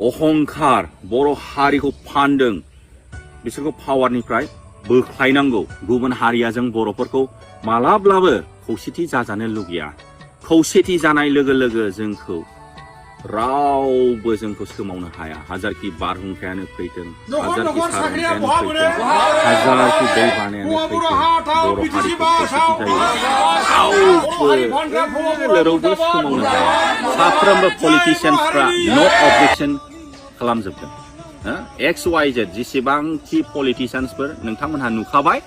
अहंखार बर' हारिखौ फानदों बिसोरखौ पावारनिफ्राय बोख्लायनांगौ। गुबुन हारिया जों बर'फोरखौ मालाब्लाबो खौसेथि जाजानो लुगैया। खौसेथि जानाय लोगो लोगो जोंखौ रावबो जोंखौ सोमावनो हाया। हाजारखि बारहुंखायानो फैथों, हाजारखि सारअन्थायानो फैथों, हाजारखि दै बानायानो फैथों, बर' हारिखौ खौसेथि रावबो सोमावनो हाया। साफ्रोमबो पलिटिशियानफ्रा नो अबजेक्शन खालामजोबदों। एक्स वाइ जेड जेसेबांखि पलिटिशियान्सफोर नोंथांमोनहा नुखाबाय,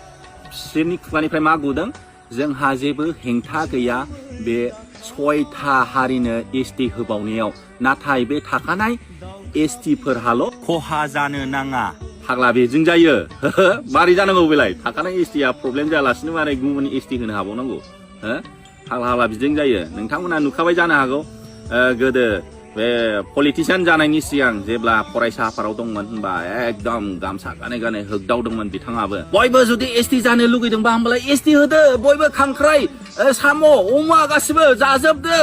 बिसोरनि खुगानिफ्राय मा गुदों? जोंहा जेबो हेंथा गैया बे 6था हारिनो एसटि होबावनायाव, नाथाय बे थाखानाय एसटिफोरहाल' खहा जानो नाङा। फाग्ला बेजों जायो। मारै जानांगौ बेलाय? थाखानाय एसटिया प्रब्लेम जायालासिनो मारै गुबुन एसटि होनो हाबावनांगौ? फाग्ला बिजों जायो। नोंथांमोना नुखाबाय जानो हागौ, गोदो बे पलिटिशियान जानायनि सिगां जेब्ला फरायसा आफादाव दंमोन होनबा एकदम गामसा गानै गानै होगदावदोंमोन बिथाङाबो। बयबो जुदि एसटि जानो लुगैदोंबा होमबालाय एसटि होदो, बयबो खांख्राइ साम' अमा गासिबो जाजोबदो,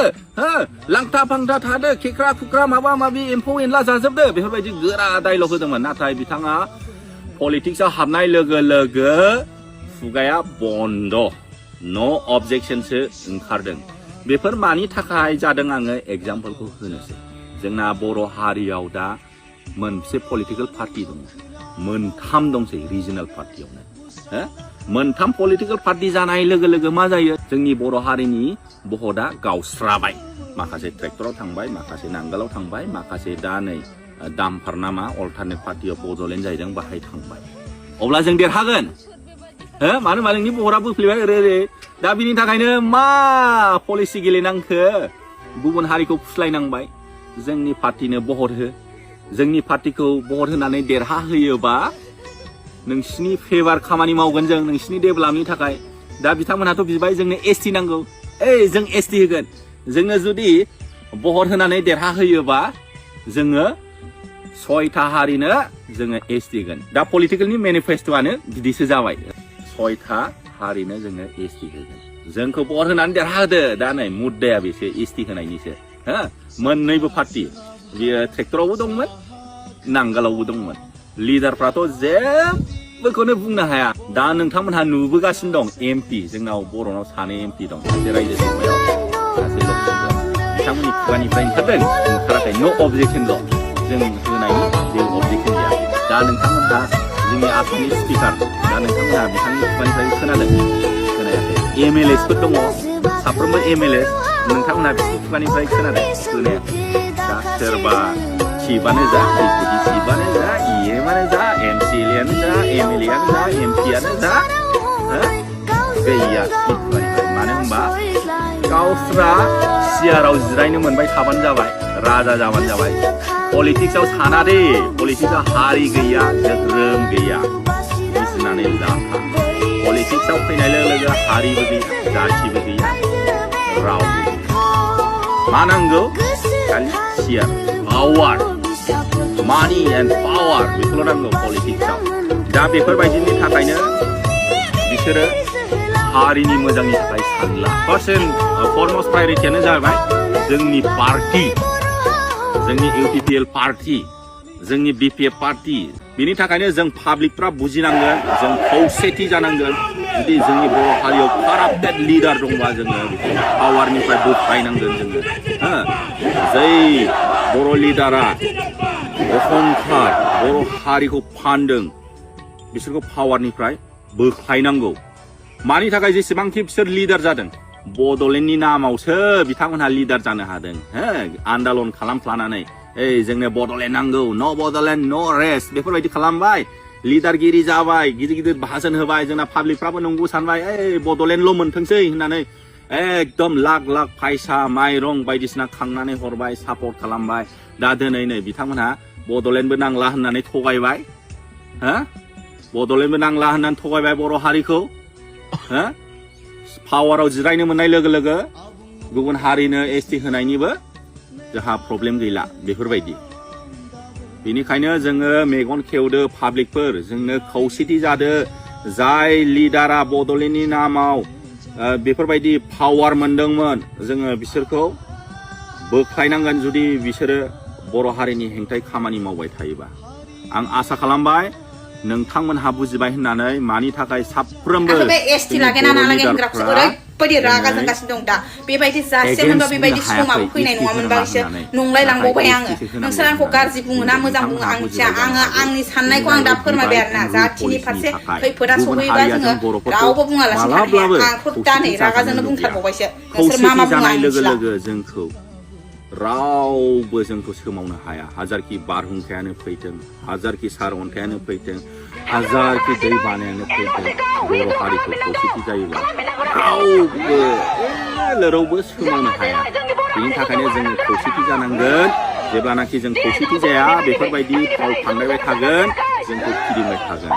लांथा फांथा थादो, खेख्रा खुख्रा माबा माबि एम्फौ एनला जाजोबदो, बेफोरबायदि गोरा डायलग होदोंमोन। नाथाय बिथाङा पलिटिक्सआव हाबनाय लोगो लोगो खुगाया बन्द, नो अबजेक्शनसो ओंखारदों। बेफोर मानि थाखाय जादों आङो एग्जाम्पलखौ होनोसै। जोंना बर' हारियाव दा मोनसे पलिटिकेल पार्टि दङ, मोनथाम दंसै रिजनेल पार्टियावनो। मोनथाम पलिटिकेल पार्टि जानाय लोगो लोगो मा जायो? जोंनि बर' हारिनि भटआ गावस्राबाय। माखासे ट्रेक्टराव थांबाय, माखासे नांगोलाव थांबाय, माखासे दा नै दामफार नामा अल्टारनेट पार्टियाव बड'लेण्ड जाहैदों बाहाय थांबाय। अब्ला जों देरहागोन। मानो होनबा नोंनि भटआ बोफ्लेबाय ओरै। दा बिनि थाखायनो मा पलिसि गेलेनांखो? गुबुन हारिखौ फुस्लायनांबाय। जोंनि पार्टिनो भट हो। जोंनि पार्टिखौ भट होनानै देरहा होयोबा नोंसिनि फेभार खामानि मावगोन जों, नोंसिनि डेभेलपनि थाखाय। दा बिथांमोनहाथ' बिबाय जोंनो एसटि नांगौ, जों एसटि होगोन। जोंनो जुदि भट होनानै देरहा होयोबा जोङो 6था हारिनो जोङो एसटि होगोन। दा पलिटिकेलनि मेनिफेस्ट'आनो बिदिसो जाबाय। 6था हारिनो जोङो एसटि होगोन। जोंखौ भट होनानै देरहा होदो। दा नै मुद्दाया बेसो एसटि होनायनिसो। मोननैबो पार्टि, बियो ट्रेक्टरावबो दंमोन, नांगालावबो दंमोन। लिडारफ्राथ' जेबोखौनो बुंनो हाया। दा नोंथांमोनहा नुबोगासिनो दं एमपि, जोंनाव बर'नाव 2 एमपि दं, सासे रायजो सभायाव, सासे लकसभायाव। बिथांमोननि खुगानिफ्राय ओंखारदों, ओंखाराखै, नो अबजेक्शनल'। जों होनायनि जेबो अबजेक्शन गैया। दा नोंथांमोनहा जोंनि आसामनि स्पिकार, दा नोंथांमोनहा बिथांनि खुगानिफ्राय खोनादों? खोनायाखै। एमएलएसफोर दङ, साफ्रोमबो एमएलए, नोंथांमोनहा बिसोरनि खुगानिफ्राय खोनादों? खोनायाखै। दा सोरबा चिफआनो जा, डिपुटि चिफआनो जा, इएमआनो जा, एमसिएलएआनो जा, एमएलएआनो जा, एमपिआनो जा, गैया खुगानिफ्राय। मानो होनबा गावस्रा सियाराव जिरायनो मोनबाय थाबानो जाबाय, राजा जाबानो जाबाय। पलिटिक्सआव साना दे, पलिटिक्सआव हारि गैया, धोरोम गैया, बुजिनानै लाखा। पलिटिक्सआव फैनाय लोगो लोगो हारिबो गैया, जाथिबो गैया, रावबो गैया। मा नांगौ? खालि सियार, पावार, मानि एन्ड पावार, बेखौल' नांगौ पलिटिक्सआव। दा बेफोरबायदिनि थाखायनो बिसोरो हारिनि मोजांनि थाखाय सानला। फरमस्ट प्रायरिटियानो जाबाय जोंनि पार्टि, जोंनि इउपिपिएल पार्टि, जोंनि बिपिएफ पार्टि। बिनि थाखायनो जों पाब्लिकफ्रा बुजिनांगोन, जों खौसेथि जानांगोन। जुदि जोंनि बर' हारियाव काराप्टेड लिडार दंबा जोङो बेखौ पावारनिफ्राय बोख्लायनांगोन जोङो। जै बर' लिडारा अहंखार बर' हारिखौ फानदों बिसोरखौ पावारनिफ्राय बोख्लायनांगौ। मानि थाखाय? जेसेबांखि बिसोर लिडार जादों, बड'लेण्डनि नामावसो बिथांमोनहा लिडार जानो हादों। आन्दालन खालामफ्लानानै जोंनो बड'लेण्ड नांगौ, न' बड'लेण्ड न' रेस्ट, बेफोरबायदि खालामबाय। लिडारगिरि जाबाय, गिदिर गिदिर भाषण होबाय। जोंना पाब्लिकफ्राबो नंगौ सानबाय, बड'लेण्डल' मोनथोंसै होननानै एकदम लाख लाख फैसा माइरं बायदिसिना खांनानै हरबाय, सापर्ट खालामबाय। दा दिनै नै बिथांमोनहा बड'लेण्डबो नांला होननानै थगायबाय। बड'लेण्डबो नांला होननानै थगायबाय बर' हारिखौ। पावाराव जिरायनो मोननाय लोगो लोगो गुबुन हारिनो एसटि होनायनिबो जोंहा प्रब्लेम गैला। बेफोरबायदि। बेनिखायनो जोङो मेगन खेवदो पाब्लिकफोर, जोंनो खौसेथि जादो। जाय लिडारा बड'लेण्डनि नामाव बेफोरबायदि पावार मोनदोंमोन, जोङो बिसोरखौ बोख्लायनांगोन। जुदि बिसोरो बर' हारिनि हेंथायै खामानि मावबाय थायोबा आं आसा खालामबाय नोंथांमोनहा बुजिबाय होननानै मानि थाखाय साफ्रोमबो बे एसटि लागेना नालागे होनग्राखौसो ओरैबायदि रागा जोंगासिनो दं दा बेबायदि जासेमोनबा बेबायदि समाबो फैनाय नङामोनबा इसोर नंलाय लांबावबाय आङो नोंसोर आंखौ गाज्रि बुङो ना मोजां बुङो आं मिथिया आङो आंनि साननायखौ आं दा फोरमायबाय आरोना जाथिनि फारसे खैफोदा सहैबा जोङो रावबो बुङालासिनो थानो हाया आंथ' दा नै रागाजोंनो बुंथारबावबायसो नोंसोर मा मा बुङो आं मिथिला जोंखौ रावबो जोंखौ सोमावनो हाया हाजारखि बारहुंखायानो फैथों हाजारखि सारअन्थायानो फैथों हाजारखि दै बानायानो फैथों बर' हारिखौ खौसेथि जायोब्ला रावबो सोमावनो हाया बेनि थाखायनो जोङो खौसेथि जानांगोन जेब्लानाखि जों खौसेथि जाया बेफोरबायदि फाव फान्दायबाय थागोन जोंखौ फिदिंबाय थागोन